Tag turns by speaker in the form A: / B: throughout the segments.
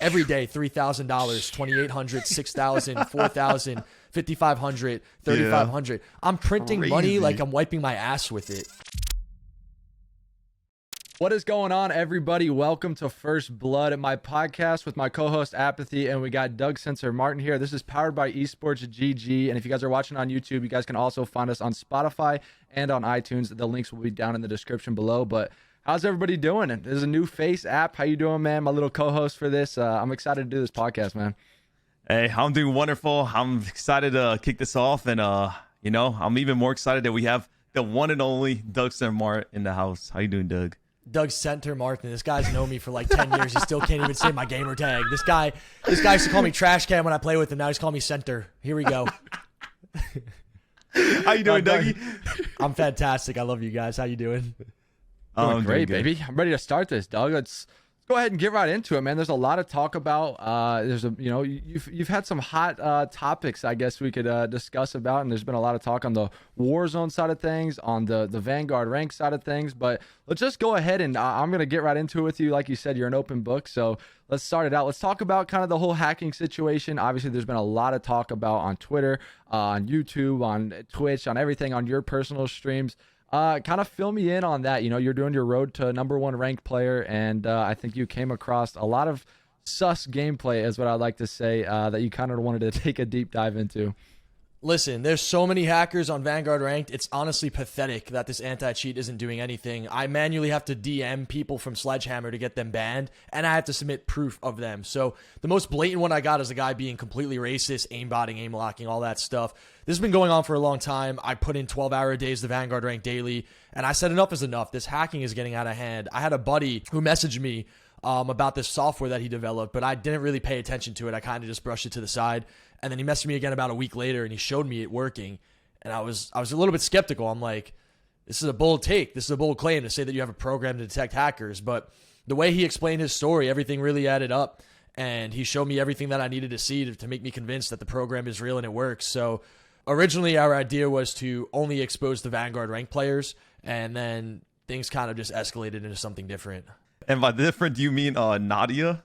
A: every day, $3,000, $2,800, $6,000, $4,000, $5,500, $3,500. I'm printing money like I'm wiping my ass with it.
B: What is going on, everybody? Welcome to First Blood, my podcast with my co-host Apathy, and we got Doug Censor Martin here. This is powered by EsportsGG, and if you guys are watching on YouTube, you guys can also find us on Spotify and on iTunes. The links will be down in the description below. But how's everybody doing? There's a new face app. How you doing, man? My little co-host for this. I'm excited to do this podcast, man.
C: Hey, I'm doing wonderful. I'm excited to kick this off, and I'm even more excited that we have the one and only Doug Censor Martin in the house. How you doing, Doug?
A: Doug Censor Martin. This guy's known me for like 10 years. He still can't even say my gamer tag. This guy used to call me Trash Can when I play with him. Now he's calling me Center. Here we go.
C: How you doing, Dougie?
A: I'm fantastic. I love you guys. How you doing?
B: Doing great, baby. I'm ready to start this, Doug. Let's go ahead and get right into it, man. There's a lot of talk about. You've had some hot topics, I guess we could discuss about, and there's been a lot of talk on the Warzone side of things, on the Vanguard rank side of things. But let's just go ahead and I'm gonna get right into it with you. Like you said, you're an open book, so let's start it out. Let's talk about kind of the whole hacking situation. Obviously, there's been a lot of talk about on Twitter, on YouTube, on Twitch, on everything, on your personal streams. Kind of fill me in on that. You know, you're doing your road to #1 ranked player, and I think you came across a lot of sus gameplay, is what I'd like to say, that you kind of wanted to take a deep dive into.
A: Listen, there's so many hackers on Vanguard Ranked. It's honestly pathetic that this anti-cheat isn't doing anything. I manually have to DM people from Sledgehammer to get them banned, and I have to submit proof of them. So the most blatant one I got is a guy being completely racist, aimbotting, aim locking, all that stuff. This has been going on for a long time. I put in 12-hour days to Vanguard Ranked daily, and I said enough is enough. This hacking is getting out of hand. I had a buddy who messaged me about this software that he developed, but I didn't really pay attention to it. I kind of just brushed it to the side. And then he messaged me again about a week later, and he showed me it working. And I was a little bit skeptical. I'm like, this is a bold take. This is a bold claim to say that you have a program to detect hackers. But the way he explained his story, everything really added up. And he showed me everything that I needed to see to make me convinced that the program is real and it works. So originally our idea was to only expose the Vanguard ranked players. And then things kind of just escalated into something different.
C: And by different, do you mean Nadia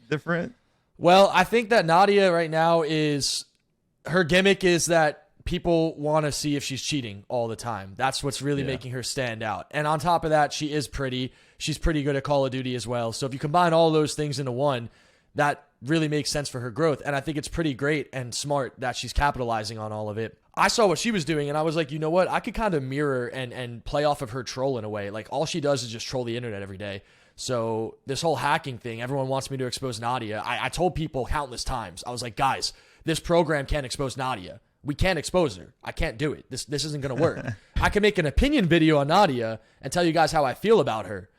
C: different?
A: Well, I think that Nadia right now her gimmick is that people want to see if she's cheating all the time. That's what's really making her stand out. And on top of that, she is pretty. She's pretty good at Call of Duty as well. So if you combine all those things into one, that really makes sense for her growth. And I think it's pretty great and smart that she's capitalizing on all of it. I saw what she was doing and I was like, you know what? I could kind of mirror and play off of her troll in a way. Like all she does is just troll the internet every day. So this whole hacking thing, everyone wants me to expose Nadia. I told people countless times. I was like, guys, this program can't expose Nadia. We can't expose her. I can't do it. This isn't going to work. I can make an opinion video on Nadia and tell you guys how I feel about her,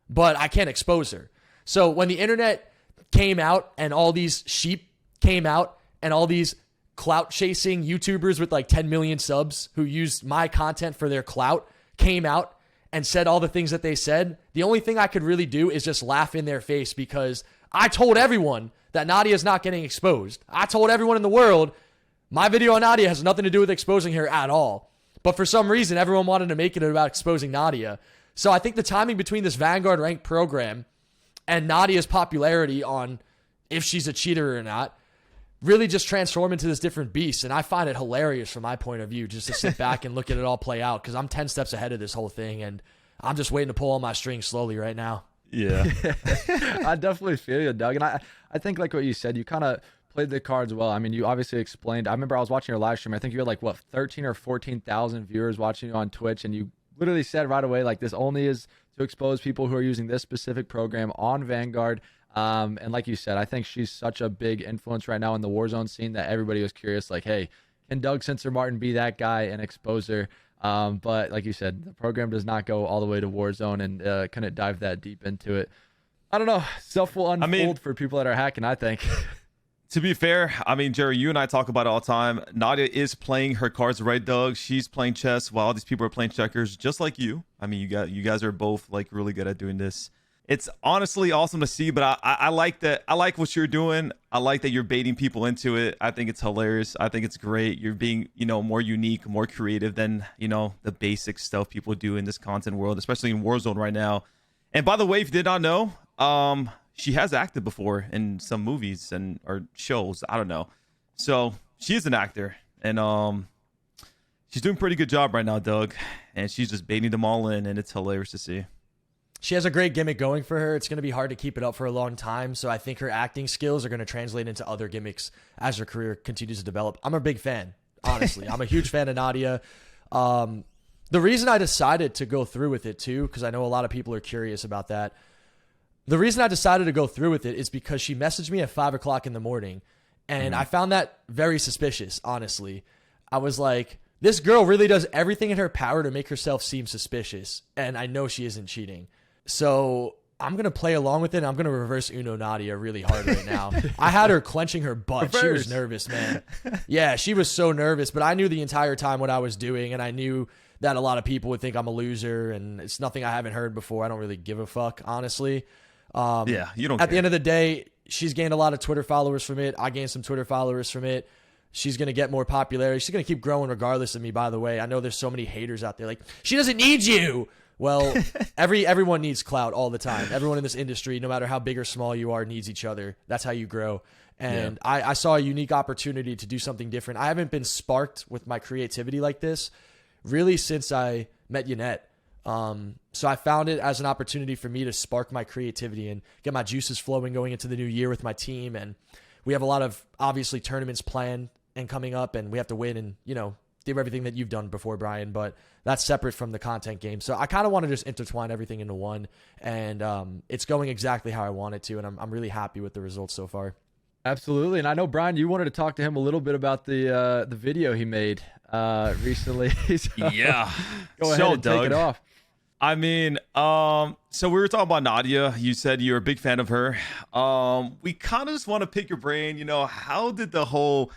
A: but I can't expose her. So when the internet came out and all these sheep came out and all these clout chasing YouTubers with like 10 million subs who used my content for their clout came out and said all the things that they said, the only thing I could really do is just laugh in their face because I told everyone that Nadia is not getting exposed. I told everyone in the world my video on Nadia has nothing to do with exposing her at all. But for some reason, everyone wanted to make it about exposing Nadia. So I think the timing between this Vanguard ranked program and Nadia's popularity on if she's a cheater or not really just transform into this different beast. And I find it hilarious from my point of view just to sit back and look at it all play out because I'm 10 steps ahead of this whole thing and I'm just waiting to pull all my strings slowly right now.
C: Yeah.
B: I definitely feel you, Doug. And I think like what you said, you kind of played the cards well. I mean, you obviously explained. I remember I was watching your live stream. I think you had like, 13 or 14,000 viewers watching you on Twitch. And you literally said right away, like, this only is to expose people who are using this specific program on Vanguard. And like you said, I think she's such a big influence right now in the Warzone scene that everybody was curious, like, hey, can Doug Censor Martin be that guy and expose her? But like you said, the program does not go all the way to Warzone and couldn't dive that deep into it. I don't know. Stuff will unfold for people that are hacking, I think.
C: To be fair, I mean, Jerry, you and I talk about it all the time. Nadia is playing her cards right, Doug. She's playing chess while all these people are playing checkers, just like you. I mean, you guys are both like really good at doing this. It's honestly awesome to see, but I like that. I like what you're doing. I like that you're baiting people into it. I think it's hilarious. I think it's great. You're being, more unique, more creative than, the basic stuff people do in this content world, especially in Warzone right now. And by the way, if you did not know, she has acted before in some movies or shows. I don't know. So she is an actor, and she's doing a pretty good job right now, Doug. And she's just baiting them all in, and it's hilarious to see.
A: She has a great gimmick going for her. It's going to be hard to keep it up for a long time. So I think her acting skills are going to translate into other gimmicks as her career continues to develop. I'm a big fan, honestly. I'm a huge fan of Nadia. The reason I decided to go through with it too, because I know a lot of people are curious about that. The reason I decided to go through with it is because she messaged me at 5 o'clock in the morning. And I found that very suspicious, honestly. I was like, this girl really does everything in her power to make herself seem suspicious. And I know she isn't cheating. So I'm going to play along with it. I'm going to reverse Uno Nadia really hard right now. I had her clenching her butt. She was nervous, man. Yeah, she was so nervous. But I knew the entire time what I was doing. And I knew that a lot of people would think I'm a loser. And it's nothing I haven't heard before. I don't really give a fuck, honestly.
C: Yeah, you don't
A: At
C: care.
A: the end of the day, she's gained a lot of Twitter followers from it. I gained some Twitter followers from it. She's going to get more popularity. She's going to keep growing regardless of me, by the way. I know there's so many haters out there like, she doesn't need you. Well, everyone needs clout all the time. Everyone in this industry, no matter how big or small you are, needs each other. That's how you grow. And I saw a unique opportunity to do something different. I haven't been sparked with my creativity like this really since I met Yannette. So I found it as an opportunity for me to spark my creativity and get my juices flowing going into the new year with my team. And we have a lot of obviously tournaments planned and coming up, and we have to win and, do everything that you've done before, Brian, but that's separate from the content game. So I kind of want to just intertwine everything into one, and it's going exactly how I want it to, and I'm really happy with the results so far.
B: Absolutely. And I know, Brian, you wanted to talk to him a little bit about the video he made recently. So
C: yeah.
B: Go ahead and
C: Doug,
B: take it off.
C: I mean, so we were talking about Nadia. You said you're a big fan of her. We kind of just want to pick your brain. How did the whole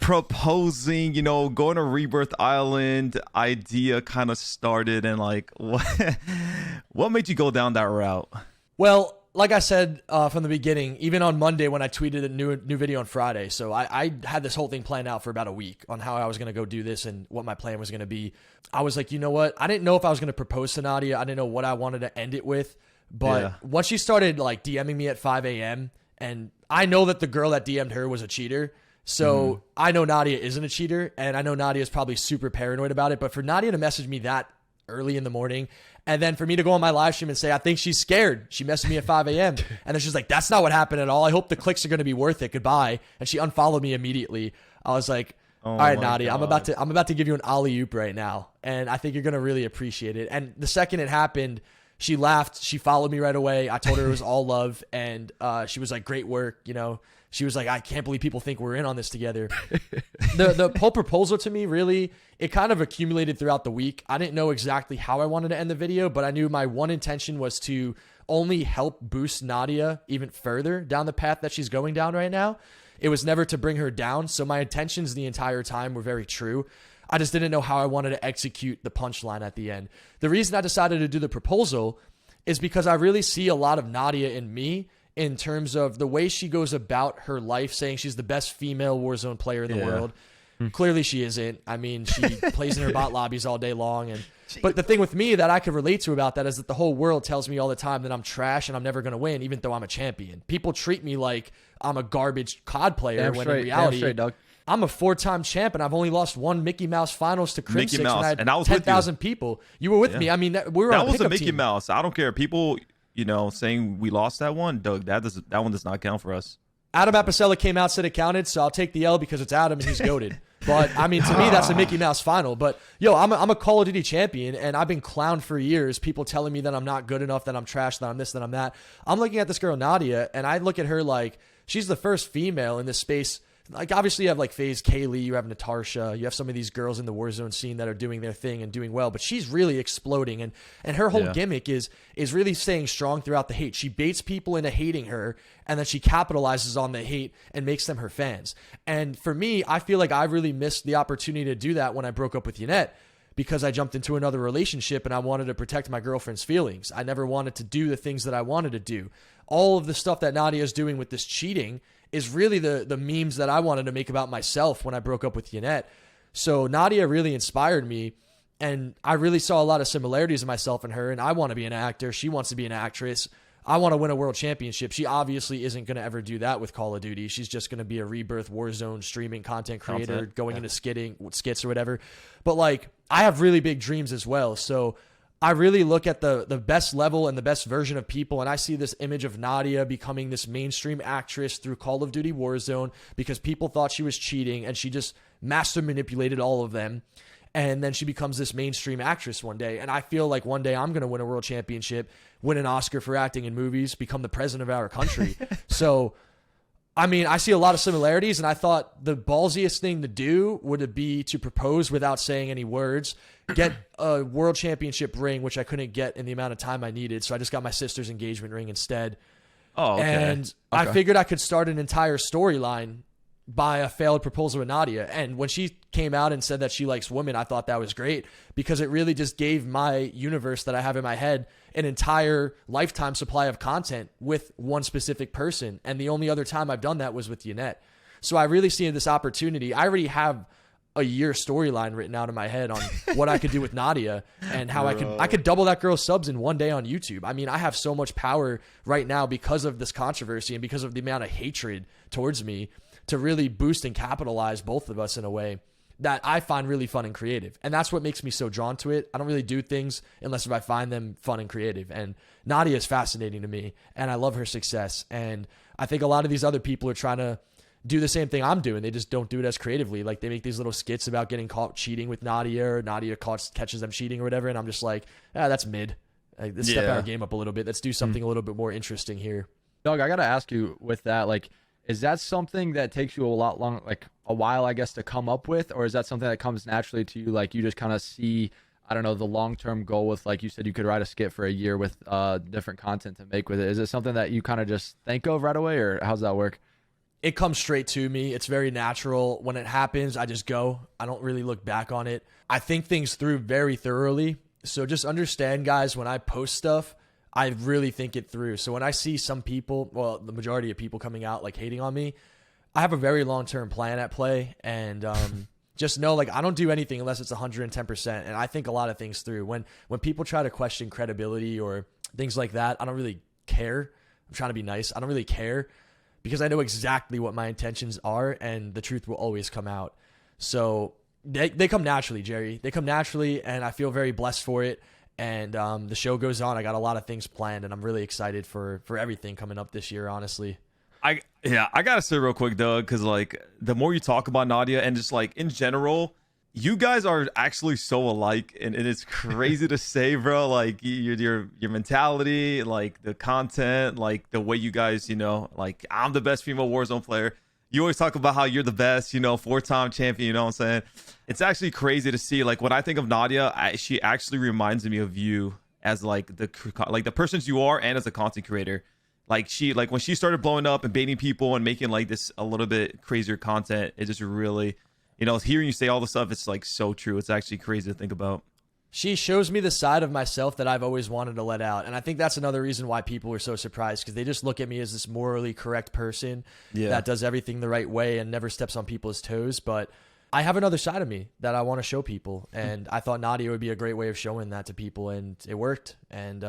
C: proposing, going to Rebirth Island idea kind of started, and like, what made you go down that route?
A: Well, like I said from the beginning, even on Monday when I tweeted a new video on Friday, so I had this whole thing planned out for about a week on how I was going to go do this and what my plan was going to be. I was like, you know what? I didn't know if I was going to propose to Nadia. I didn't know what I wanted to end it with. But once she started like DMing me at 5 a.m., and I know that the girl that DM'd her was a cheater. So I know Nadia isn't a cheater, and I know Nadia is probably super paranoid about it. But for Nadia to message me that early in the morning, and then for me to go on my live stream and say, I think she's scared. She messaged me at 5 a.m. And then she's like, that's not what happened at all. I hope the clicks are going to be worth it. Goodbye. And she unfollowed me immediately. I was like, all right, Nadia, I'm about to give you an alley-oop right now. And I think you're going to really appreciate it. And the second it happened, she laughed. She followed me right away. I told her it was all love. And she was like, great work. She was like, I can't believe people think we're in on this together. The whole proposal to me, really, it kind of accumulated throughout the week. I didn't know exactly how I wanted to end the video, but I knew my one intention was to only help boost Nadia even further down the path that she's going down right now. It was never to bring her down. So my intentions the entire time were very true. I just didn't know how I wanted to execute the punchline at the end. The reason I decided to do the proposal is because I really see a lot of Nadia in me, in terms of the way she goes about her life, saying she's the best female Warzone player in the world. Clearly she isn't. I mean, she plays in her bot lobbies all day long. But the thing with me that I could relate to about that is that the whole world tells me all the time that I'm trash and I'm never going to win, even though I'm a champion. People treat me like I'm a garbage COD player, when in reality,
B: Doug.
A: I'm a 4-time champ, and I've only lost one Mickey Mouse finals to Crimson, and I had
C: and I was
A: 10,000 people. You were with me. I mean, we were on a
C: was a
A: pickup
C: Mickey
A: team.
C: Mouse. I don't care. People, saying we lost that one, Doug, that one does not count for us.
A: Adam Apicella came out, said it counted, so I'll take the L because it's Adam and he's goated. But, I mean, to me, that's a Mickey Mouse final. But, I'm a Call of Duty champion, and I've been clowned for years, people telling me that I'm not good enough, that I'm trash, that I'm this, that I'm that. I'm looking at this girl, Nadia, and I look at her like she's the first female in this space. Like, obviously, you have, like, FaZe Kaylee, you have Natasha, you have some of these girls in the Warzone scene that are doing their thing and doing well, but she's really exploding, and her whole gimmick is really staying strong throughout the hate. She baits people into hating her, and then she capitalizes on the hate and makes them her fans. And for me, I feel like I really missed the opportunity to do that when I broke up with Yannette, because I jumped into another relationship and I wanted to protect my girlfriend's feelings. I never wanted to do the things that I wanted to do. All of the stuff that Nadia is doing with this cheating is really the memes that I wanted to make about myself when I broke up with Yannette. So Nadia really inspired me, and I really saw a lot of similarities in myself and her, and I want to be an actor. She wants to be an actress. I want to win a world championship. She obviously isn't going to ever do that with Call of Duty. She's just going to be a Rebirth Warzone streaming content creator going into skits or whatever. But like, I have really big dreams as well. So I really look at the best level and the best version of people, and I see this image of Nadia becoming this mainstream actress through Call of Duty Warzone because people thought she was cheating, and she just master manipulated all of them. And then she becomes this mainstream actress one day. And I feel like one day I'm going to win a world championship, win an Oscar for acting in movies, become the president of our country. So, I mean, I see a lot of similarities, and I thought the ballsiest thing to do would be to propose without saying any words, get a world championship ring, which I couldn't get in the amount of time I needed. So I just got my sister's engagement ring instead.
C: Oh, okay.
A: And I figured I could start an entire storyline by a failed proposal with Nadia. And when she came out and said that she likes women, I thought that was great because it really just gave my universe that I have in my head an entire lifetime supply of content with one specific person. And the only other time I've done that was with Yannette. So I really see this opportunity. I already have a year storyline written out in my head on what I could do with Nadia and how I could double that girl's subs in one day on YouTube. I mean, I have so much power right now because of this controversy and because of the amount of hatred towards me to really boost and capitalize both of us in a way that I find really fun and creative. And that's what makes me so drawn to it. I don't really do things unless if I find them fun and creative. And Nadia is fascinating to me, and I love her success. And I think a lot of these other people are trying to do the same thing I'm doing. They just don't do it as creatively. Like, they make these little skits about getting caught cheating with Nadia, or Nadia catches them cheating or whatever. And I'm just like, that's mid. Like, let's step our game up a little bit. Let's do something a little bit more interesting here.
B: Doug, I got to ask you with that, like, is that something that takes you a while, I guess, to come up with? Or is that something that comes naturally to you? Like, you just kind of see, I don't know, the long-term goal with, like you said, you could write a skit for a year with different content to make with it. Is it something that you kind of just think of right away, or how's that work?
A: It comes straight to me. It's very natural. When it happens, I just go. I don't really look back on it. I think things through very thoroughly. So just understand, guys, when I post stuff, I really think it through. So when I see some people, well, the majority of people coming out like hating on me, I have a very long-term plan at play. And just know, like, I don't do anything unless it's 110%. And I think a lot of things through. When people try to question credibility or things like that, I don't really care. I'm trying to be nice. I don't really care because I know exactly what my intentions are, and the truth will always come out. So they come naturally, Jerry. They come naturally, and I feel very blessed for it. And the show goes on. I got a lot of things planned, and I'm really excited for everything coming up this year, honestly.
C: I gotta say real quick, Doug, because like the more you talk about Nadia and just like in general, you guys are actually so alike, and it's crazy to say, bro. Like your mentality, like the content, like the way you guys, like I'm the best female Warzone player. You always talk about how you're the best, 4-time champion, you know what I'm saying? It's actually crazy to see. Like, when I think of Nadia, she actually reminds me of you as like the persons you are and as a content creator. Like, when she started blowing up and baiting people and making like this a little bit crazier content, it just really, hearing you say all the stuff, it's like so true. It's actually crazy to think about.
A: She shows me the side of myself that I've always wanted to let out. And I think that's another reason why people are so surprised, because they just look at me as this morally correct person that does everything the right way and never steps on people's toes. But I have another side of me that I want to show people. And I thought Nadia would be a great way of showing that to people. And it worked. And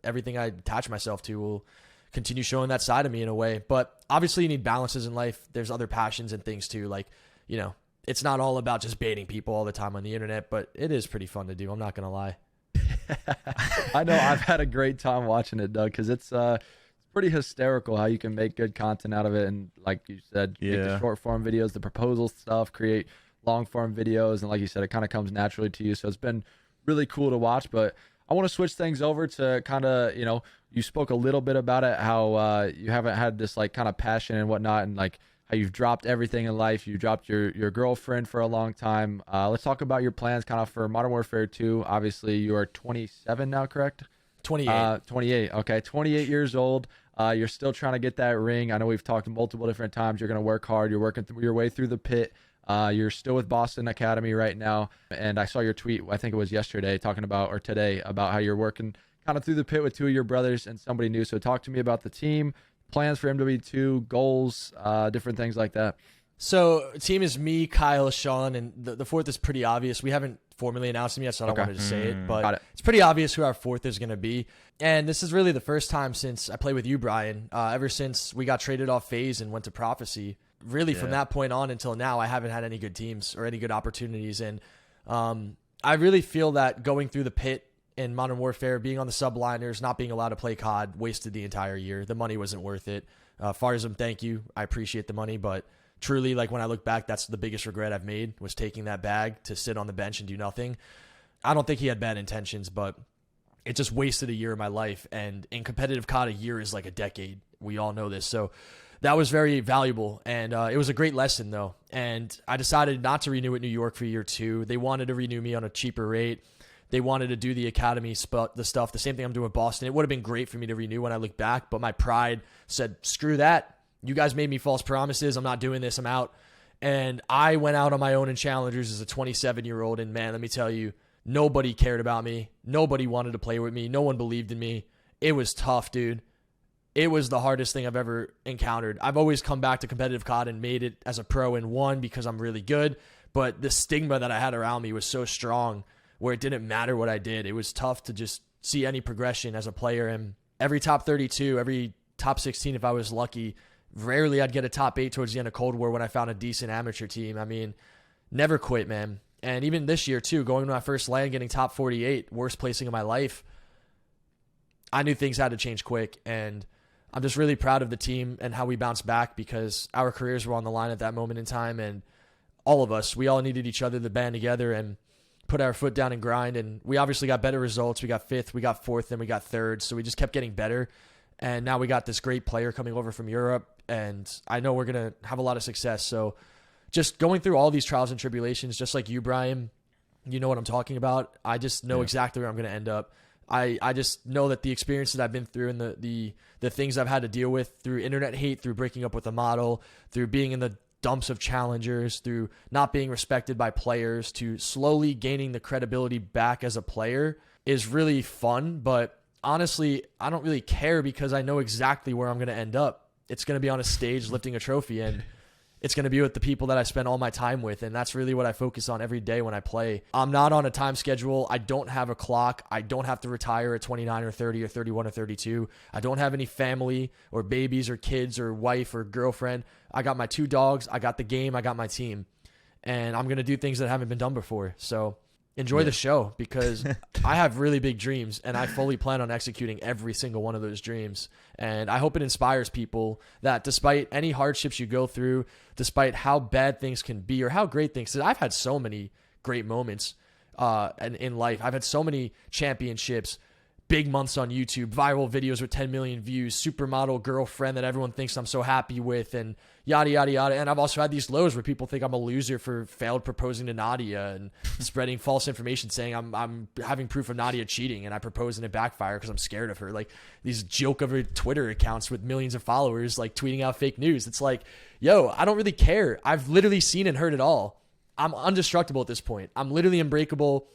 A: everything I attach myself to will continue showing that side of me in a way. But obviously you need balances in life. There's other passions and things too. Like, it's not all about just baiting people all the time on the internet, but it is pretty fun to do. I'm not going to lie.
B: I know I've had a great time watching it, Doug, because it's pretty hysterical how you can make good content out of it. And like you said, make the short form videos, the proposal stuff, create long form videos. And like you said, it kind of comes naturally to you. So it's been really cool to watch. But I want to switch things over to kind of, you spoke a little bit about it, how you haven't had this like kind of passion and whatnot, and like how you've dropped everything in life. You dropped your girlfriend for a long time. Let's talk about your plans kind of for Modern Warfare 2. Obviously, you are 27 now, correct?
A: 28.
B: 28. Okay, 28 years old. You're still trying to get that ring. I know we've talked multiple different times. You're going to work hard. You're working your way through the pit. You're still with Boston Academy right now. And I saw your tweet, I think it was yesterday, or today, about how you're working kind of through the pit with two of your brothers and somebody new. So talk to me about the team, plans for MW2, goals, different things like that.
A: So team is me, Kyle, Sean, and the fourth is pretty obvious. We haven't formally announcing me yet, so I don't want to just say it.
B: Got
A: But
B: it.
A: it's pretty obvious who our fourth is going to be. And this is really the first time since I played with you, Brian, ever since we got traded off FaZe and went to Prophecy. Really, from that point on until now, I haven't had any good teams or any good opportunities. And I really feel that going through the pit in Modern Warfare, being on the subliners, not being allowed to play COD, wasted the entire year. The money wasn't worth it. Farzam, thank you. I appreciate the money, but truly, like when I look back, that's the biggest regret I've made, was taking that bag to sit on the bench and do nothing. I don't think he had bad intentions, but it just wasted a year of my life. And in competitive COD, a year is like a decade. We all know this. So that was very valuable. And it was a great lesson, though. And I decided not to renew at New York for year 2. They wanted to renew me on a cheaper rate. They wanted to do the academy the stuff, the same thing I'm doing with Boston. It would have been great for me to renew when I look back, but my pride said, screw that. You guys made me false promises. I'm not doing this. I'm out. And I went out on my own in Challengers as a 27-year-old. And man, let me tell you, nobody cared about me. Nobody wanted to play with me. No one believed in me. It was tough, dude. It was the hardest thing I've ever encountered. I've always come back to competitive COD and made it as a pro and won because I'm really good. But the stigma that I had around me was so strong where it didn't matter what I did. It was tough to just see any progression as a player. And every top 32, every top 16, if I was lucky, rarely I'd get a top 8 towards the end of Cold War when I found a decent amateur team. I mean, never quit, man. And even this year, too, going to my first LAN, getting top 48, worst placing of my life, I knew things had to change quick. And I'm just really proud of the team and how we bounced back because our careers were on the line at that moment in time. And all of us, we all needed each other to band together and put our foot down and grind. And we obviously got better results. We got 5th, we got 4th, then we got 3rd. So we just kept getting better. And now we got this great player coming over from Europe. And I know we're going to have a lot of success. So just going through all these trials and tribulations, just like you, Brian, you know what I'm talking about. I just know exactly where I'm going to end up. I just know that the experiences I've been through and the things I've had to deal with through internet hate, through breaking up with a model, through being in the dumps of challengers, through not being respected by players, to slowly gaining the credibility back as a player is really fun. But honestly, I don't really care because I know exactly where I'm going to end up. It's going to be on a stage lifting a trophy, and it's going to be with the people that I spend all my time with, and that's really what I focus on every day when I play. I'm not on a time schedule. I don't have a clock. I don't have to retire at 29 or 30 or 31 or 32. I don't have any family or babies or kids or wife or girlfriend. I got my 2 dogs. I got the game. I got my team. And I'm going to do things that haven't been done before. So enjoy the show because I have really big dreams, and I fully plan on executing every single one of those dreams. And I hope it inspires people that despite any hardships you go through, despite how bad things can be or how great things, I've had so many great moments in life. I've had so many championships, big months on YouTube, viral videos with 10 million views, supermodel girlfriend that everyone thinks I'm so happy with, and yada, yada, yada. And I've also had these lows where people think I'm a loser for failed proposing to Nadia and spreading false information saying I'm having proof of Nadia cheating and I proposed and it backfired because I'm scared of her. Like these joke over Twitter accounts with millions of followers like tweeting out fake news. It's like, yo, I don't really care. I've literally seen and heard it all. I'm indestructible at this point. I'm literally unbreakable.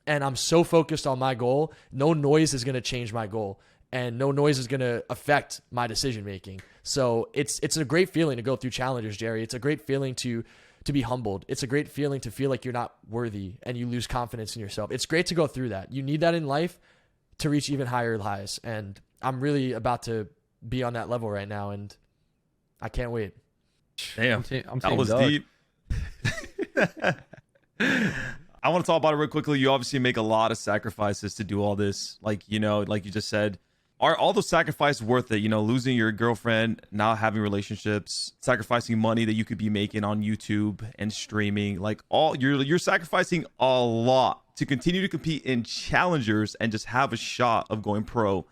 A: And I'm so focused on my goal, no noise is going to change my goal. And no noise is going to affect my decision-making. So it's a great feeling to go through challenges, Jerry. It's a great feeling to be humbled. It's a great feeling to feel like you're not worthy and you lose confidence in yourself. It's great to go through that. You need that in life to reach even higher highs. And I'm really about to be on that level right now, and I can't wait.
C: Damn,
B: I'm
C: that was
B: Doug.
C: deep. I want to talk about it real quickly. You obviously make a lot of sacrifices to do all this. Like, you know, like you just said, are all those sacrifices worth it? You know, losing your girlfriend, not having relationships, sacrificing money that you could be making on YouTube and streaming, like you're sacrificing a lot to continue to compete in challengers and just have a shot of going pro.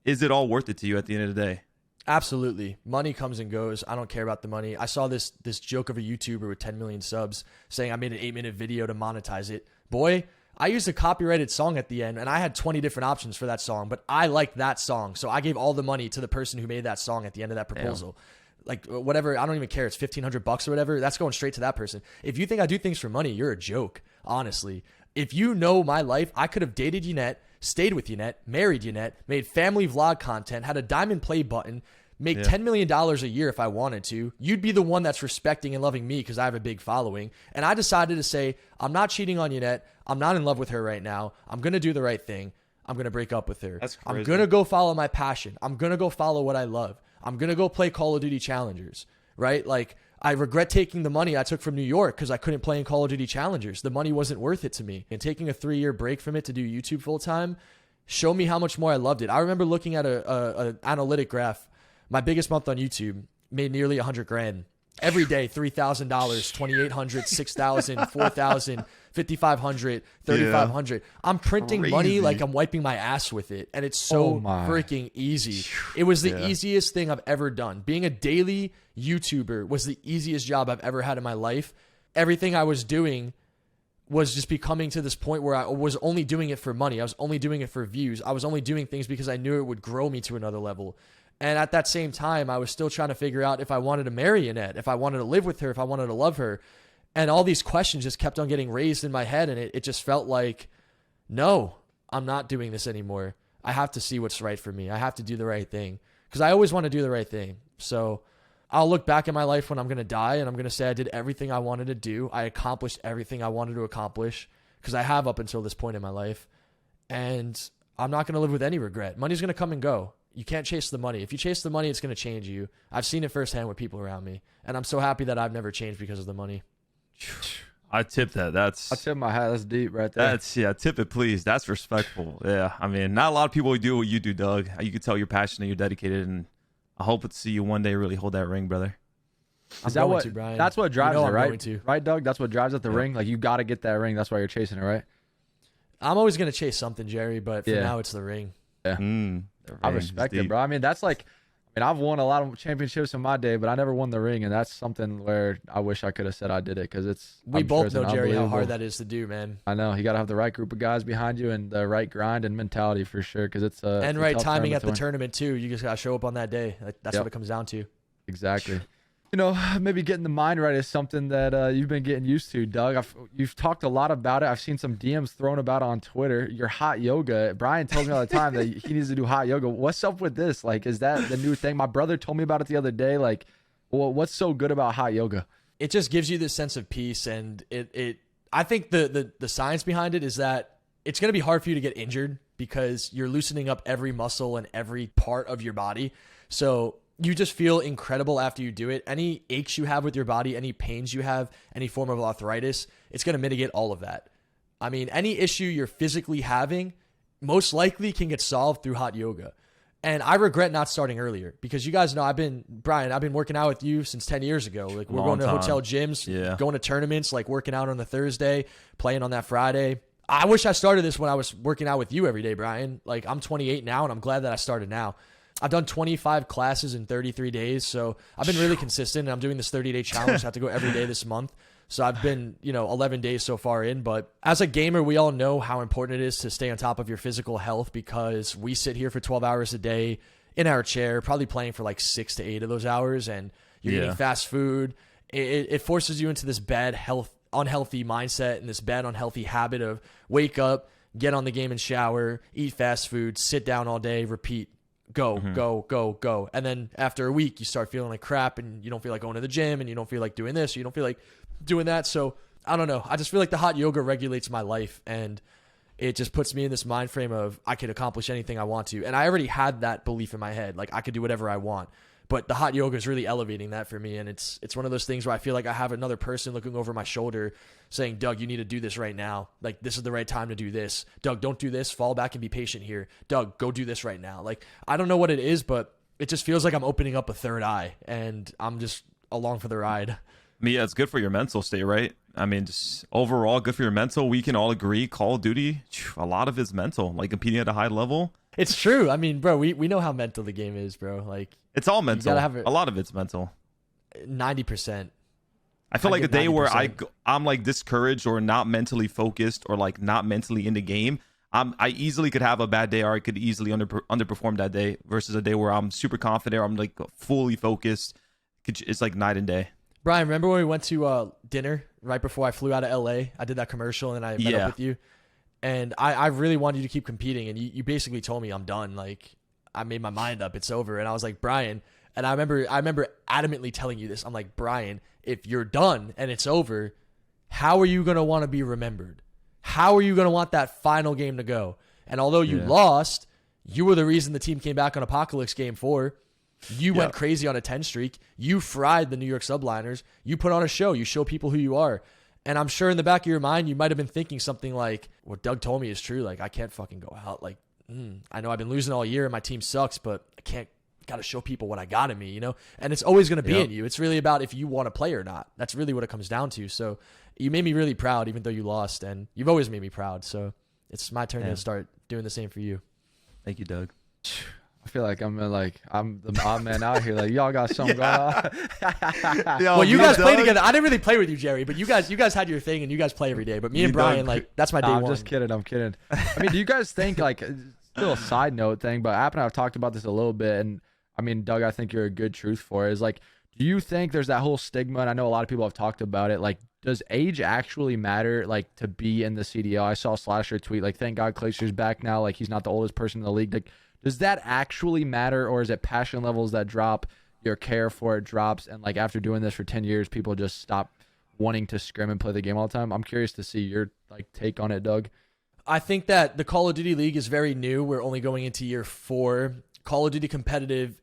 C: Is it all worth it to you at the end of the day?
A: Absolutely. Money comes and goes. I don't care about the money. I saw this joke of a YouTuber with 10 million subs saying I made an 8-minute video to monetize it. Boy, I used a copyrighted song at the end, and I had 20 different options for that song, but I liked that song. So I gave all the money to the person who made that song at the end of that proposal. Damn. Like whatever, I don't even care. It's $1,500 or whatever. That's going straight to that person. If you think I do things for money, you're a joke, honestly. If you know my life, I could have dated Yannette, stayed with Yannette, married Yannette, made family vlog content, had a diamond play button, make $10 million a year if I wanted to. You'd be the one that's respecting and loving me because I have a big following. And I decided to say, I'm not cheating on Yannette. I'm not in love with her right now. I'm going to do the right thing. I'm going to break up with her.
C: That's crazy.
A: I'm going to go follow my passion. I'm going to go follow what I love. I'm going to go play Call of Duty Challengers, right? Like, I regret taking the money I took from New York because I couldn't play in Call of Duty Challengers. The money wasn't worth it to me. And taking a 3-year break from it to do YouTube full time showed me how much more I loved it. I remember looking at a analytic graph. My biggest month on YouTube made nearly $100,000 every day. $3,000, $2,800, $6,000, $4,000, $5,500, $3,500. I'm printing money like I'm wiping my ass with it, and it's so freaking easy. It was the easiest thing I've ever done. Being a daily YouTuber was the easiest job I've ever had in my life. Everything I was doing was just becoming to this point where I was only doing it for money. I was only doing it for views. I was only doing things because I knew it would grow me to another level. And at that same time, I was still trying to figure out if I wanted to marry Yannette, if I wanted to live with her, if I wanted to love her. And all these questions just kept on getting raised in my head. And it just felt like, no, I'm not doing this anymore. I have to see what's right for me. I have to do the right thing because I always want to do the right thing. So I'll look back in my life when I'm going to die and I'm going to say I did everything I wanted to do. I accomplished everything I wanted to accomplish because I have up until this point in my life. And I'm not going to live with any regret. Money's going to come and go. You can't chase the money. If you chase the money, it's going to change you. I've seen it firsthand with people around me. And I'm so happy that I've never changed because of the money.
C: I tip that.
B: I tip my hat. That's deep right there.
C: Tip it, please. That's respectful. Yeah. I mean, not a lot of people do what you do, Doug. You can tell you're passionate, you're dedicated, and I hope to see you one day really hold that ring, brother.
B: Is that what,
A: Brian?
B: That's what drives it, right? Right, Doug? That's what drives at the
C: Yeah.
B: ring? Like, you got to get that ring. That's why you're chasing it, right?
A: I'm always going to chase something, Jerry, but for now it's the ring.
B: Yeah. I respect it, bro. I mean, that's like, I've won a lot of championships in my day, but I never won the ring, and that's something where I wish I could have said I did it because it's.
A: We both know, Jerry, how hard that is to do, man.
B: I know. You got to have the right group of guys behind you and the right grind and mentality for sure because it's a.
A: And right timing at the tournament, too. You just got to show up on that day. That's what it comes down to.
B: Exactly. You know, maybe getting the mind right is something that you've been getting used to, Doug. You've talked a lot about it. I've seen some DMs thrown about on Twitter. Your hot yoga. Brian tells me all the time that he needs to do hot yoga. What's up with this? Like, is that the new thing? My brother told me about it the other day. Like, well, what's so good about hot yoga?
A: It just gives you this sense of peace, and I think the science behind it is that it's going to be hard for you to get injured because you're loosening up every muscle and every part of your body. So you just feel incredible after you do it. Any aches you have with your body, any pains you have, any form of arthritis, it's going to mitigate all of that. I mean, any issue you're physically having most likely can get solved through hot yoga. And I regret not starting earlier because you guys know I've been working out with you since 10 years ago. Like, we're going to hotel gyms, going to tournaments, like working out on the Thursday, playing on that Friday. I wish I started this when I was working out with you every day, Brian. Like, I'm 28 now, and I'm glad that I started now. I've done 25 classes in 33 days, so I've been really consistent, and I'm doing this 30-day challenge. I have to go every day this month. So I've been, 11 days so far in. But as a gamer, we all know how important it is to stay on top of your physical health because we sit here for 12 hours a day in our chair, probably playing for like 6 to 8 of those hours, and you're eating fast food. It forces you into this bad, unhealthy mindset and this bad, unhealthy habit of wake up, get on the game and shower, eat fast food, sit down all day, repeat. Go. And then after a week, you start feeling like crap and you don't feel like going to the gym and you don't feel like doing this. Or you don't feel like doing that. So I don't know. I just feel like the hot yoga regulates my life and it just puts me in this mind frame of I could accomplish anything I want to. And I already had that belief in my head. Like I could do whatever I want. But the hot yoga is really elevating that for me. And it's one of those things where I feel like I have another person looking over my shoulder saying, Doug, you need to do this right now. Like, this is the right time to do this. Doug, don't do this. Fall back and be patient here. Doug, go do this right now. Like, I don't know what it is, but it just feels like I'm opening up a third eye and I'm just along for the ride.
C: I mean, yeah, it's good for your mental state, right? I mean, just overall good for your mental. We can all agree Call of Duty, a lot of it's mental, like competing at a high level.
A: It's true. I mean, bro, we know how mental the game is, bro. Like,
C: it's all mental. A lot of it's mental.
A: 90%.
C: I feel like a day
A: 90%.
C: where I'm like discouraged or not mentally focused or like not mentally in the game, I easily could have a bad day or I could easily underperform that day versus a day where I'm super confident or I'm like fully focused. It's like night and day.
A: Brian, remember when we went to dinner right before I flew out of LA? I did that commercial and I met up with you. And I really wanted you to keep competing. And you basically told me I'm done. Like, I made my mind up. It's over. And I was like, Brian, And I remember adamantly telling you this. I'm like, Brian, if you're done and it's over, how are you going to want to be remembered? How are you going to want that final game to go? And although you lost, you were the reason the team came back on Apocalypse Game 4. You went crazy on a 10 streak. You fried the New York Subliners. You put on a show. You show people who you are. And I'm sure in the back of your mind, you might have been thinking something like, what Doug told me is true. Like, I can't fucking go out. Like, I know I've been losing all year and my team sucks, but I can't. Got to show people what I got in me, you know? And it's always going to be in you. It's really about if you want to play or not. That's really what it comes down to. So you made me really proud, even though you lost, and you've always made me proud. So it's my turn to start doing the same for you.
C: Thank you, Doug.
B: I feel like I'm the odd man out here. Like, y'all got something going on.
A: Well, you guys play together. I didn't really play with you, Jerry, but you guys had your thing and you guys play every day. But me and Brian, like, that's my day one.
B: I'm just kidding. I'm kidding. I mean, do you guys think, like, still a side note thing, but App and I have talked about this a little bit, and I mean, Doug, I think you're a good truth for it. Is like, do you think there's that whole stigma? And I know a lot of people have talked about it. Like, does age actually matter, like, to be in the CDL? I saw Slasher tweet, like, thank God Clayster's back now. Like, he's not the oldest person in the league. Like, does that actually matter, or is it passion levels that drop, your care for it drops, and, like, after doing this for 10 years, people just stop wanting to scrim and play the game all the time? I'm curious to see your, like, take on it, Doug.
A: I think that the Call of Duty League is very new. We're only going into year 4. Call of Duty competitive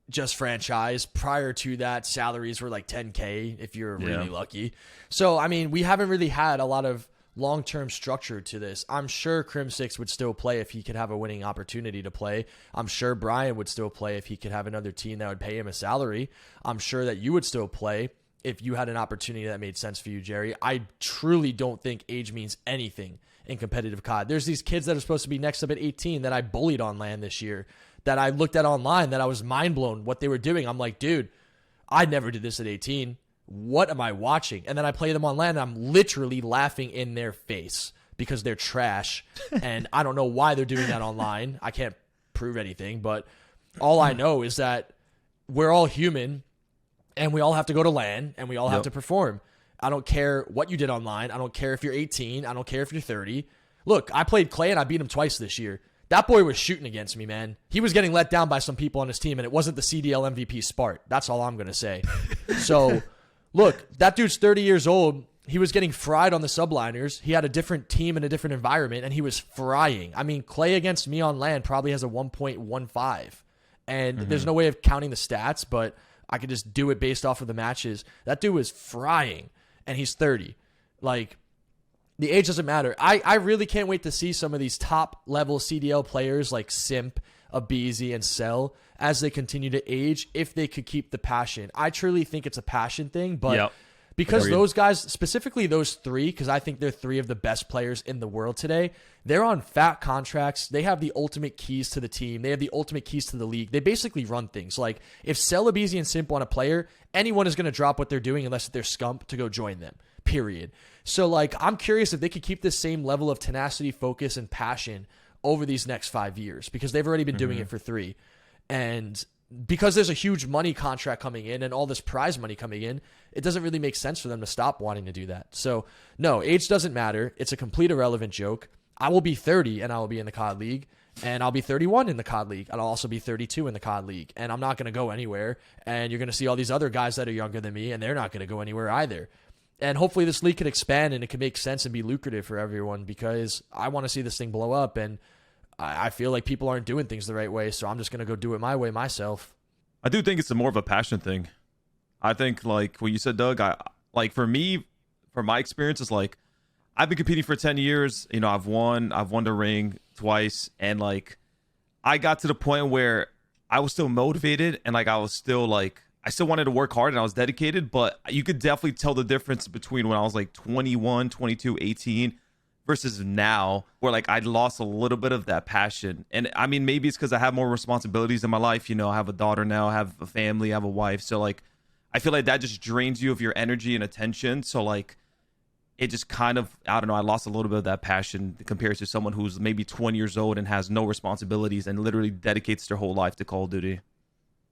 A: just franchise. Prior to that, salaries were like $10K if you're really lucky. So, I mean, we haven't really had a lot of long-term structure to this. I'm sure Crim6 would still play if he could have a winning opportunity to play. I'm sure Brian would still play if he could have another team that would pay him a salary. I'm sure that you would still play if you had an opportunity that made sense for you, Jerry. I truly don't think age means anything in competitive COD. There's these kids that are supposed to be next up at 18 that I bullied on LAN this year, that I looked at online, that I was mind blown what they were doing. I'm like, dude, I never did this at 18. What am I watching? And then I play them on LAN and I'm literally laughing in their face because they're trash. And I don't know why they're doing that online. I can't prove anything, but all I know is that we're all human and we all have to go to LAN and we all have to perform. I don't care what you did online. I don't care if you're 18. I don't care if you're 30. Look, I played Clay and I beat him twice this year. That boy was shooting against me, man. He was getting let down by some people on his team, and it wasn't the CDL MVP Spart. That's all I'm going to say. So, look, that dude's 30 years old. He was getting fried on the subliners. He had a different team and a different environment, and he was frying. I mean, Clay against me on LAN probably has a 1.15, and there's no way of counting the stats, but I could just do it based off of the matches. That dude was frying, and he's 30. Like, the age doesn't matter. I really can't wait to see some of these top-level CDL players like Simp, Abizi, and Cell as they continue to age, if they could keep the passion. I truly think it's a passion thing, but because those guys, specifically those three, because I think they're three of the best players in the world today, they're on fat contracts. They have the ultimate keys to the team. They have the ultimate keys to the league. They basically run things. Like, if Cell, Abizi, and Simp want a player, anyone is going to drop what they're doing unless they're scump to go join them, period. So, like, I'm curious if they could keep this same level of tenacity, focus, and passion over these next 5 years, because they've already been doing it for 3. And because there's a huge money contract coming in and all this prize money coming in, it doesn't really make sense for them to stop wanting to do that. So, no, age doesn't matter. It's a complete irrelevant joke. I will be 30 and I will be in the COD League, and I'll be 31 in the COD League, and I'll also be 32 in the COD League, and I'm not going to go anywhere. And you're going to see all these other guys that are younger than me, and they're not going to go anywhere either. And hopefully this league can expand and it can make sense and be lucrative for everyone, because I want to see this thing blow up, and I feel like people aren't doing things the right way, so I'm just going to go do it my way myself.
C: I do think it's more of a passion thing. I think, like what you said, Doug, for me, from my experience, it's like, I've been competing for 10 years. You know, I've won the ring twice, and like, I got to the point where I was still motivated, and like, I still wanted to work hard and I was dedicated, but you could definitely tell the difference between when I was like 21, 22, 18 versus now, where like I'd lost a little bit of that passion. And I mean, maybe it's because I have more responsibilities in my life. You know, I have a daughter now, I have a family, I have a wife. So like, I feel like that just drains you of your energy and attention. So like, it just kind of, I don't know, I lost a little bit of that passion compared to someone who's maybe 20 years old and has no responsibilities and literally dedicates their whole life to Call of Duty.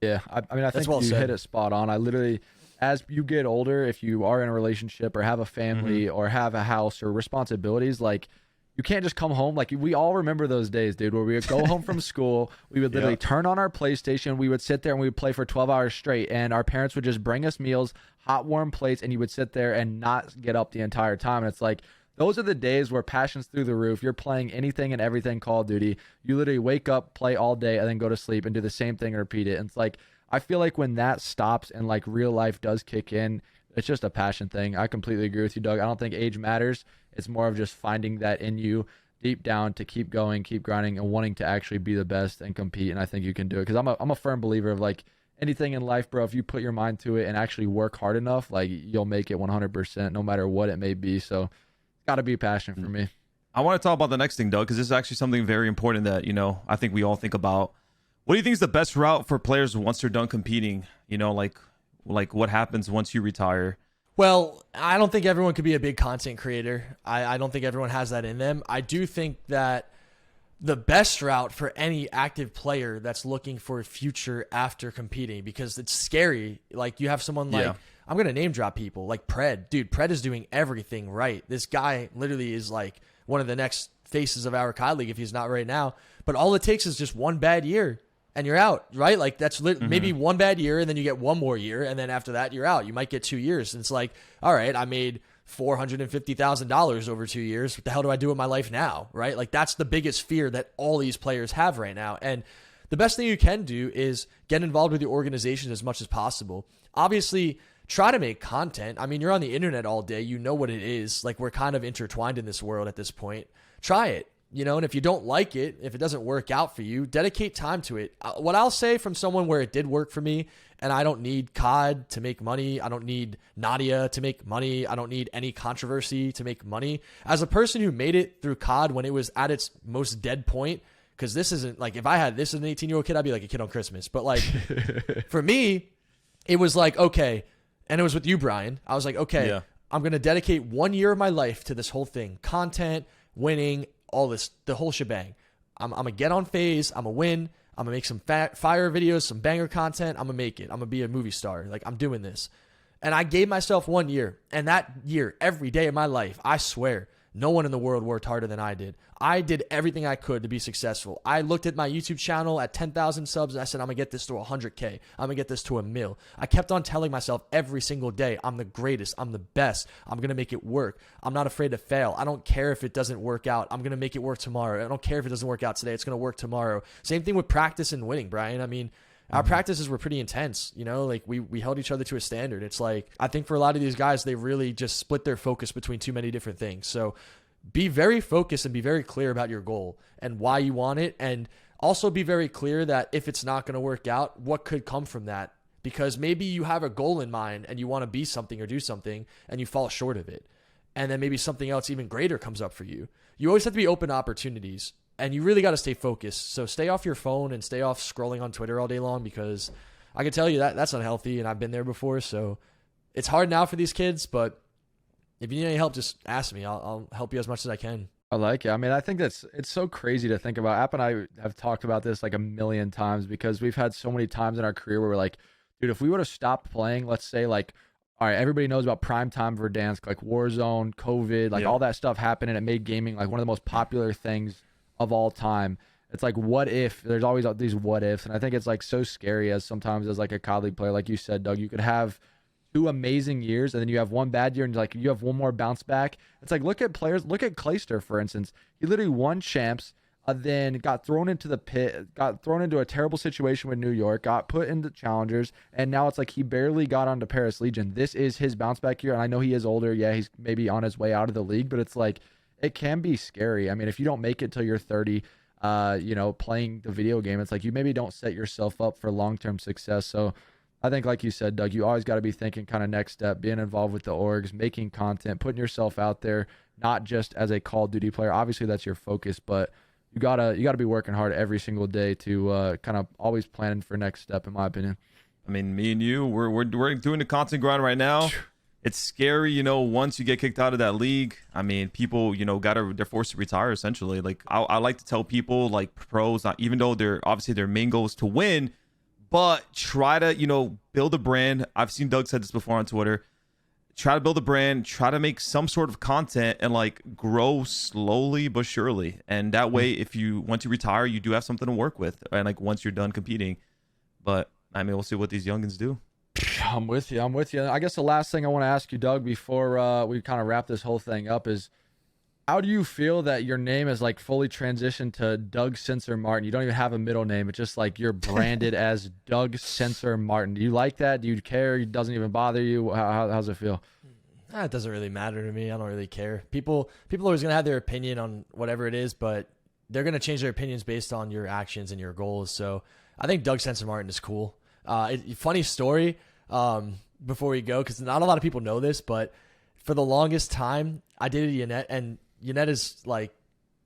B: Yeah, I mean, I think you hit it spot on. I literally, as you get older, if you are in a relationship or have a family or have a house or responsibilities, like, you can't just come home. Like, we all remember those days, dude, where we would go home from school. We would literally turn on our PlayStation. We would sit there and we would play for 12 hours straight. And our parents would just bring us meals, hot, warm plates, and you would sit there and not get up the entire time. And it's like, those are the days where passion's through the roof. You're playing anything and everything Call of Duty. You literally wake up, play all day, and then go to sleep and do the same thing and repeat it. And it's like, I feel like when that stops and like real life does kick in, it's just a passion thing. I completely agree with you, Doug. I don't think age matters. It's more of just finding that in you deep down to keep going, keep grinding, and wanting to actually be the best and compete. And I think you can do it, because I'm a firm believer of like anything in life, bro. If you put your mind to it and actually work hard enough, like you'll make it 100%, no matter what it may be. So it's got to be passion for me.
C: I want to talk about the next thing, Doug, because this is actually something very important that, you know, I think we all think about. What do you think is the best route for players once they're done competing? You know, like what happens once you retire?
A: Well, I don't think everyone could be a big content creator. I don't think everyone has that in them. I do think that the best route for any active player that's looking for a future after competing, because it's scary. Like, you have someone like, I'm going to name drop people, like Pred. Dude, Pred is doing everything right. This guy literally is like one of the next faces of our COD League if he's not right now. But all it takes is just one bad year and you're out, right? Like, that's maybe one bad year, and then you get one more year, and then after that, you're out. You might get 2 years. And it's like, all right, I made $450,000 over 2 years. What the hell do I do with my life now, right? Like, that's the biggest fear that all these players have right now. And the best thing you can do is get involved with your organization as much as possible. Obviously, try to make content. I mean, you're on the internet all day. You know what it is. Like, we're kind of intertwined in this world at this point. Try it. You know, and if you don't like it, if it doesn't work out for you, dedicate time to it. What I'll say from someone where it did work for me, and I don't need COD to make money, I don't need Nadia to make money, I don't need any controversy to make money. As a person who made it through COD when it was at its most dead point, because this isn't like, if I had this as an 18-year-old kid, I'd be like a kid on Christmas. But like, for me, it was like, okay, and it was with you, Brian. I was like, okay, I'm going to dedicate 1 year of my life to this whole thing. Content, winning, all this, the whole shebang. I'm going to get on FaZe. I'm going to win. I'm going to make some fire videos, some banger content. I'm going to make it. I'm going to be a movie star. Like, I'm doing this. And I gave myself 1 year. And that year, every day of my life, I swear, no one in the world worked harder than I did. I did everything I could to be successful. I looked at my YouTube channel at 10,000 subs, and I said, I'm going to get this to 100K. I'm going to get this to 1 mil. I kept on telling myself every single day, I'm the greatest. I'm the best. I'm going to make it work. I'm not afraid to fail. I don't care if it doesn't work out. I'm going to make it work tomorrow. I don't care if it doesn't work out today. It's going to work tomorrow. Same thing with practice and winning, Brian. I mean, our practices were pretty intense, you know, like we held each other to a standard. It's like, I think for a lot of these guys, they really just split their focus between too many different things. So be very focused and be very clear about your goal and why you want it. And also be very clear that if it's not going to work out, what could come from that? Because maybe you have a goal in mind and you want to be something or do something and you fall short of it. And then maybe something else even greater comes up for you. You always have to be open to opportunities, and you really got to stay focused. So stay off your phone and stay off scrolling on Twitter all day long, because I can tell you that that's unhealthy, and I've been there before. So it's hard now for these kids, but if you need any help, just ask me. I'll help you as much as I can.
B: I like it. I mean, I think it's so crazy to think about. App and I have talked about this like a million times, because we've had so many times in our career where we're like, dude, if we would have stopped playing, let's say like, all right, everybody knows about primetime Verdansk, like Warzone, COVID, like all that stuff happened, and it made gaming like one of the most popular things of all time. It's like, what if? There's always these what ifs, and I think it's like so scary as sometimes as like a COD League player, like you said, Doug, you could have 2 amazing years and then you have 1 bad year and like you have 1 more bounce back. It's like, look at players, look at Clayster, for instance. He literally won champs, then got thrown into the pit, got thrown into a terrible situation with New York, got put into challengers, and now it's like he barely got onto Paris Legion. This is his bounce back year, and I know he is older. Yeah, he's maybe on his way out of the league, but it's like, it can be scary. I mean, if you don't make it till you're 30, you know, playing the video game, it's like you maybe don't set yourself up for long-term success. So I think, like you said, Doug, you always got to be thinking kind of next step, being involved with the orgs, making content, putting yourself out there, not just as a Call of Duty player. Obviously, that's your focus, but you gotta be working hard every single day to kind of always planning for next step, in my opinion.
C: I mean, me and you, we're doing the content grind right now. It's scary, you know, once you get kicked out of that league. I mean, people, you know, they're forced to retire essentially. Like, I like to tell people, like pros, not, even though they're obviously their main goal is to win, but try to, you know, build a brand. I've seen Doug said this before on Twitter. try to build a brand, try to make some sort of content, and like grow slowly but surely. And that way, if you once you retire, you do have something to work with, and like once you're done competing. But I mean, we'll see what these youngins do.
B: I'm with you. I guess the last thing I want to ask you, Doug, before we kind of wrap this whole thing up is, how do you feel that your name is like fully transitioned to Doug Censor Martin? You don't even have a middle name. It's just like you're branded as Doug Censor Martin. Do you like that? Do you care? It doesn't even bother you? How's it feel?
A: It doesn't really matter to me. I don't really care. People are always going to have their opinion on whatever it is, but they're going to change their opinions based on your actions and your goals. So I think Doug Censor Martin is cool. Funny story before we go, because not a lot of people know this, but for the longest time, I dated Yannette, and Yannette is like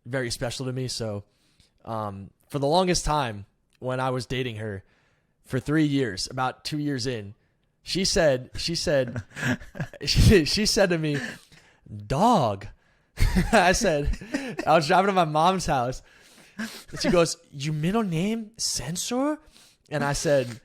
A: very special to me. So for the longest time when I was dating her for 3 years, about 2 years in, she said she said to me, "Dog." I was driving to my mom's house, and she goes, "Your middle name Censor?" And I said,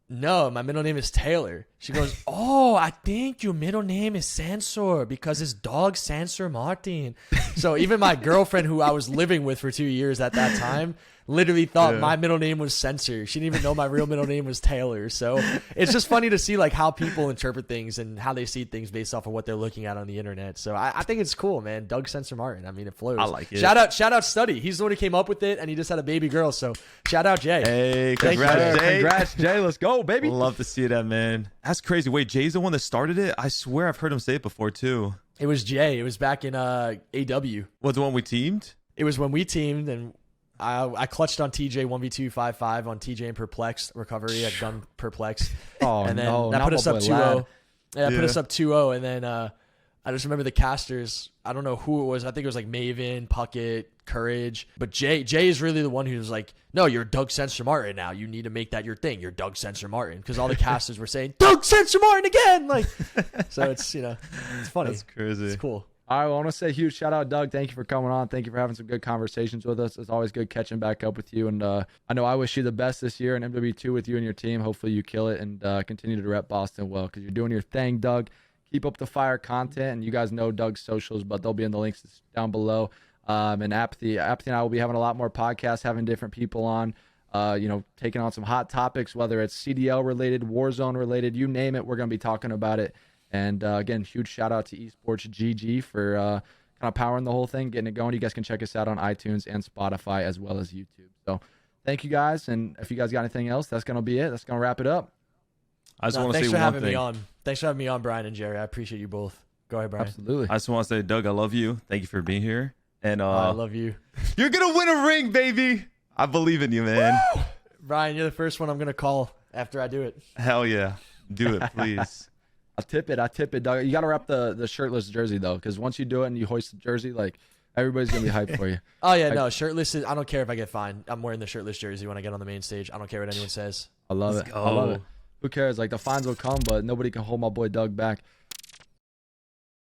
A: "No, my middle name is Taylor." She goes, "Oh, I think your middle name is Censor because it's Doug Censor Martin." So even my girlfriend, who I was living with for 2 years at that time, literally thought my middle name was Censor. She didn't even know my real middle name was Taylor. So it's just funny to see like how people interpret things and how they see things based off of what they're looking at on the internet. So I think it's cool, man. Doug Censor Martin. I mean, it flows.
C: I like it.
A: Shout out Studdy. He's the one who came up with it, and he just had a baby girl. So shout out Jay.
C: Hey,
A: Thank
C: congrats,
A: you,
C: Jay.
B: Congrats, Jay. Let's go, baby.
C: Love to see that, man. That's crazy. Wait, Jay's the one that started it? I swear I've heard him say it before too.
A: It was Jay. It was back in AW.
C: Was the one we teamed?
A: It was when we teamed, and I clutched on TJ 1v2 5-5 on TJ and Perplex recovery. I'd done Perplex.
B: Oh,
A: and then
B: no.
A: that put us up 2-0. Yeah, put
C: Yeah.
A: us up 2-0. And then I just remember the casters. I don't know who it was. I think it was like Maven, Puckett, Courage. But Jay is really the one who was like, "No, you're Doug Censor Martin now. You need to make that your thing. You're Doug Censor Martin." Because all the casters were saying, "Doug Censor Martin again!" Like, so it's, it's funny.
C: That's crazy.
A: It's cool.
B: All right, well, I want to say a huge shout out, Doug. Thank you for coming on. Thank you for having some good conversations with us. It's always good catching back up with you. And I know I wish you the best this year in MW2 with you and your team. Hopefully you kill it and continue to rep Boston well, because you're doing your thing, Doug. Keep up the fire content. And you guys know Doug's socials, but they'll be in the links down below. And Apathy and I will be having a lot more podcasts, having different people on, taking on some hot topics, whether it's CDL related, Warzone related, you name it, we're going to be talking about it. And again, huge shout out to EsportsGG for kind of powering the whole thing, getting it going. You guys can check us out on iTunes and Spotify as well as YouTube. So thank you guys. And if you guys got anything else, that's going to be it. That's going to wrap it up.
C: I just want to say
A: Thanks for
C: one
A: having
C: thing.
A: me on. Thanks for having me on, Brian and Jerry. I appreciate you both. Go ahead, Brian.
B: Absolutely.
C: I just want to say, Doug, I love you. Thank you for being here. And
A: I love you.
C: you're going to win a ring, baby. I believe in you, man.
A: Woo! Brian, you're the first one I'm going to call after I do it.
C: Hell yeah. Do it, please.
B: I tip it, Doug. You got to wrap the shirtless jersey, though, because once you do it and you hoist the jersey, like, everybody's going to be hyped for you.
A: Oh, yeah, no, shirtless I don't care if I get fined. I'm wearing the shirtless jersey when I get on the main stage. I don't care what anyone says.
B: I love
C: Let's
B: it.
C: go.
B: I love it. Who cares? Like, the fines will come, but nobody can hold my boy Doug back.